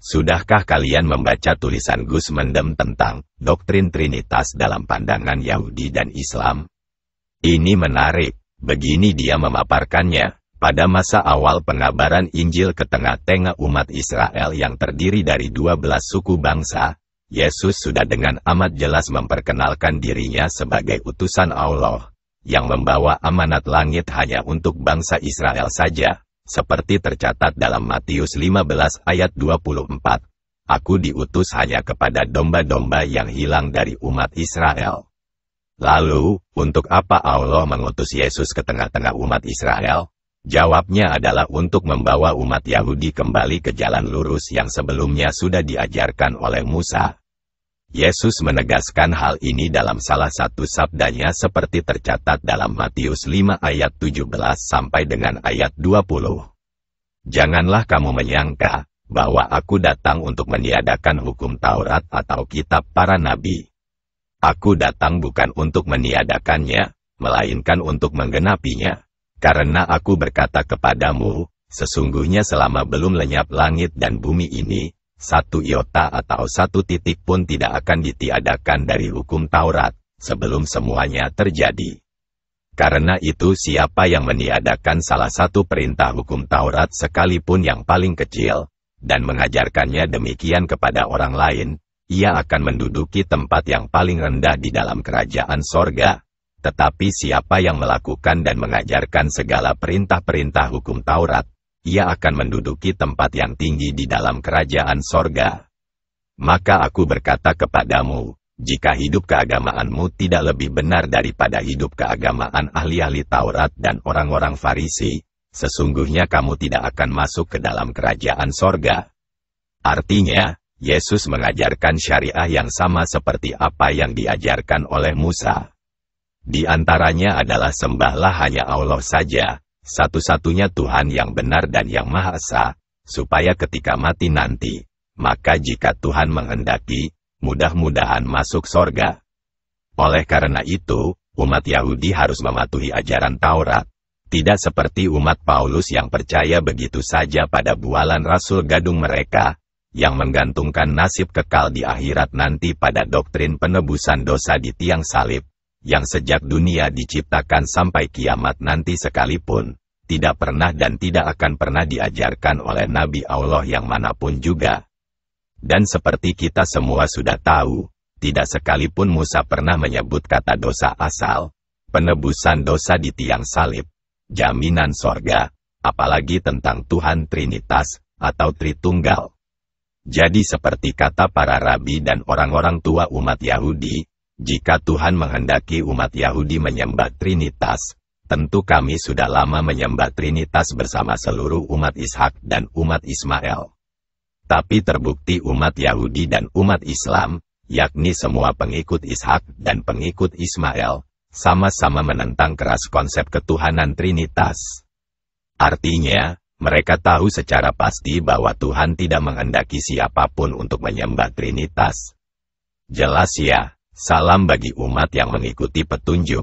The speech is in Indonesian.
Sudahkah kalian membaca tulisan Gus Mendem tentang doktrin Trinitas dalam pandangan Yahudi dan Islam? Ini menarik, begini dia memaparkannya. Pada masa awal pengabaran Injil ke tengah-tengah umat Israel yang terdiri dari 12 suku bangsa, Yesus sudah dengan amat jelas memperkenalkan dirinya sebagai utusan Allah, yang membawa amanat langit hanya untuk bangsa Israel saja. Seperti tercatat dalam Matius 15 ayat 24, Aku diutus hanya kepada domba-domba yang hilang dari umat Israel. Lalu, untuk apa Allah mengutus Yesus ke tengah-tengah umat Israel? Jawabnya adalah untuk membawa umat Yahudi kembali ke jalan lurus yang sebelumnya sudah diajarkan oleh Musa. Yesus menegaskan hal ini dalam salah satu sabdanya seperti tercatat dalam Matius 5 ayat 17 sampai dengan ayat 20. Janganlah kamu menyangka bahwa aku datang untuk meniadakan hukum Taurat atau kitab para nabi. Aku datang bukan untuk meniadakannya, melainkan untuk menggenapinya. Karena aku berkata kepadamu, sesungguhnya selama belum lenyap langit dan bumi ini, satu iota atau satu titik pun tidak akan ditiadakan dari hukum Taurat, sebelum semuanya terjadi. Karena itu siapa yang meniadakan salah satu perintah hukum Taurat sekalipun yang paling kecil, dan mengajarkannya demikian kepada orang lain, ia akan menduduki tempat yang paling rendah di dalam kerajaan sorga. Tetapi siapa yang melakukan dan mengajarkan segala perintah-perintah hukum Taurat, ia akan menduduki tempat yang tinggi di dalam kerajaan sorga. Maka aku berkata kepadamu, jika hidup keagamaanmu tidak lebih benar daripada hidup keagamaan ahli-ahli Taurat dan orang-orang Farisi, sesungguhnya kamu tidak akan masuk ke dalam kerajaan sorga. Artinya, Yesus mengajarkan syariah yang sama seperti apa yang diajarkan oleh Musa. Di antaranya adalah sembahlah hanya Allah saja, satu-satunya Tuhan yang benar dan yang Maha Esa, supaya ketika mati nanti, maka jika Tuhan menghendaki, mudah-mudahan masuk sorga. Oleh karena itu, umat Yahudi harus mematuhi ajaran Taurat, tidak seperti umat Paulus yang percaya begitu saja pada bualan rasul gadung mereka, yang menggantungkan nasib kekal di akhirat nanti pada doktrin penebusan dosa di tiang salib, yang sejak dunia diciptakan sampai kiamat nanti sekalipun, tidak pernah dan tidak akan pernah diajarkan oleh Nabi Allah yang manapun juga. Dan seperti kita semua sudah tahu, tidak sekalipun Musa pernah menyebut kata dosa asal, penebusan dosa di tiang salib, jaminan sorga, apalagi tentang Tuhan Trinitas, atau Tritunggal. Jadi seperti kata para rabi dan orang-orang tua umat Yahudi, jika Tuhan menghendaki umat Yahudi menyembah Trinitas, tentu kami sudah lama menyembah Trinitas bersama seluruh umat Ishak dan umat Ismail. Tapi terbukti umat Yahudi dan umat Islam, yakni semua pengikut Ishak dan pengikut Ismail, sama-sama menentang keras konsep ketuhanan Trinitas. Artinya, mereka tahu secara pasti bahwa Tuhan tidak menghendaki siapapun untuk menyembah Trinitas. Jelas ya. Salam bagi umat yang mengikuti petunjuk.